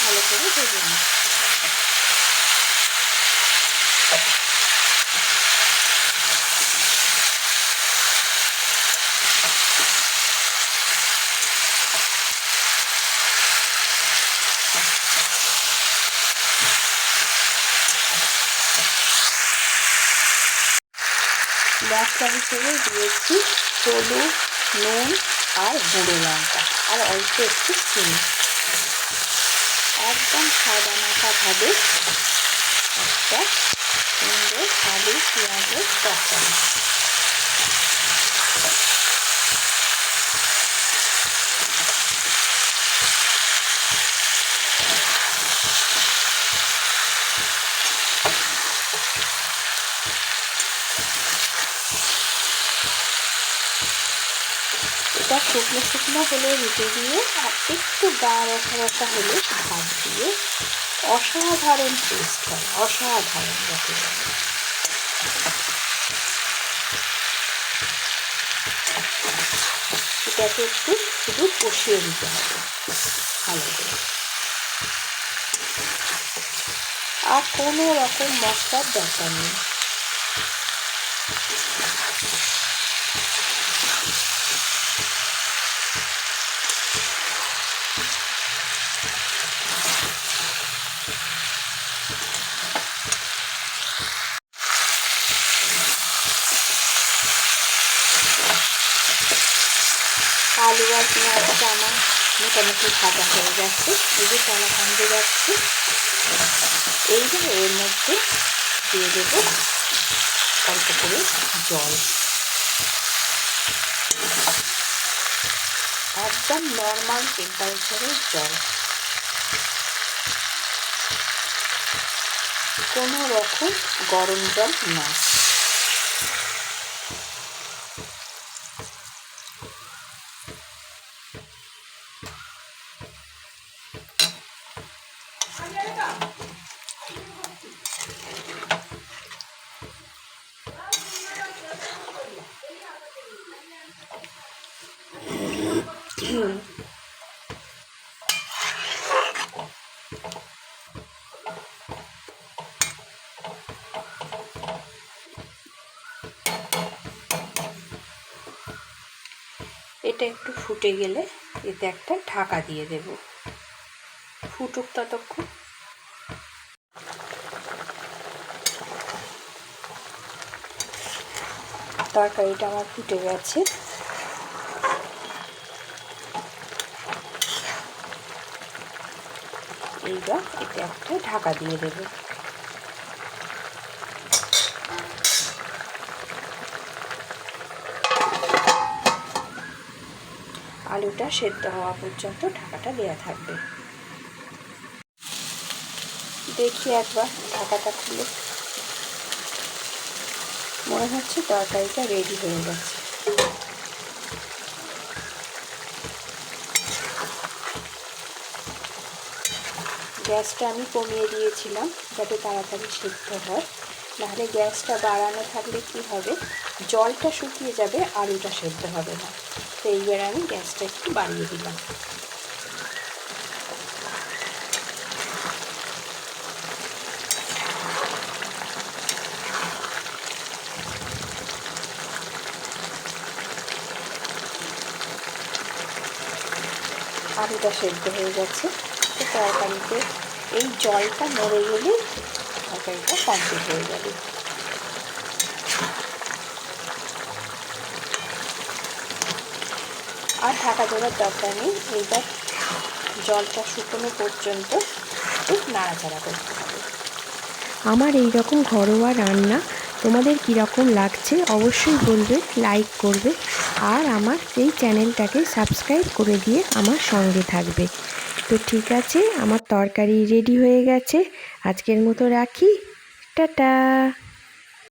ভালো করে ভেজে নিই। মশলা হিসেবে দিয়েছি হলুদ, নুন আর গুঁড়ো লঙ্কা আর অল্প একটু চিনি। একদম সাদা মাখাভাবে একটা সুন্দর আলু পেঁয়াজের তরকারি। এটা শুকনো শুকনো হলে রুটি দিয়ে আর একটু গা রসা রসা হলে ভাত দিয়ে অসাধারণ টেস্ট হয়, অসাধারণ যাকে বলে। এটাকে একটু শুধু কষিয়ে দিতে হবে ভালো করে, আর কোনো রকম মশলার দরকার নেই। আলু আর পেঁয়াজটা আমার মোটামুটি ভাজা হয়ে যাচ্ছে, এই যে তলা কান্দে যাচ্ছে। এইবার এর মধ্যে দিয়ে দেবো অল্প করে জল, একদম নর্মাল টেম্পারেচারের জল, কোনো রকম গরম জল না। এটা একটু ফুটে গেলে এতে একটা ঢাকা দিয়ে দেব, ফুটুক ততক্ষণ। তরকারিটা আমার ফুটে গেছে, এইবার এতে একটা ঢাকা দিয়ে দেব। আলুটা সেদ্ধ হওয়া পর্যন্ত ঢাকাটা দেওয়া থাকবে। দেখি একবার ঢাকাটা খুলে, মনে হচ্ছে তরকারিটা রেডি হয়ে গেছে। গ্যাসটা আমি কমিয়ে দিয়েছিলাম যাতে তাড়াতাড়ি সিদ্ধ হয়, নাহলে গ্যাসটা বাড়ানো থাকলে কি হবে, জলটা শুকিয়ে যাবে, আলুটা সেদ্ধ হবে না। তো এইবার আমি গ্যাসটা একটু বাড়িয়ে দিলাম। আলুটা সেদ্ধ হয়ে গেছে, তো তরকারিতে এই জলটা মরে গেলে তরকারিটা কমপ্লিট হয়ে যাবে। আর ঢাকা দেওয়ার দরকার নেই, এইবার জলটা শুকনো পর্যন্ত একটু নাড়াচাড়া করতে হবে। আমার এই রকম ঘরোয়া রান্না তোমাদের কীরকম লাগছে অবশ্যই বলবে, লাইক করবে, আর আমার এই চ্যানেলটাকে সাবস্ক্রাইব করে দিয়ে আমার সঙ্গে থাকবে। তো ঠিক আছে, আমার তরকারি রেডি হয়ে গেছে, আজকের মতো রাখি, টাটা।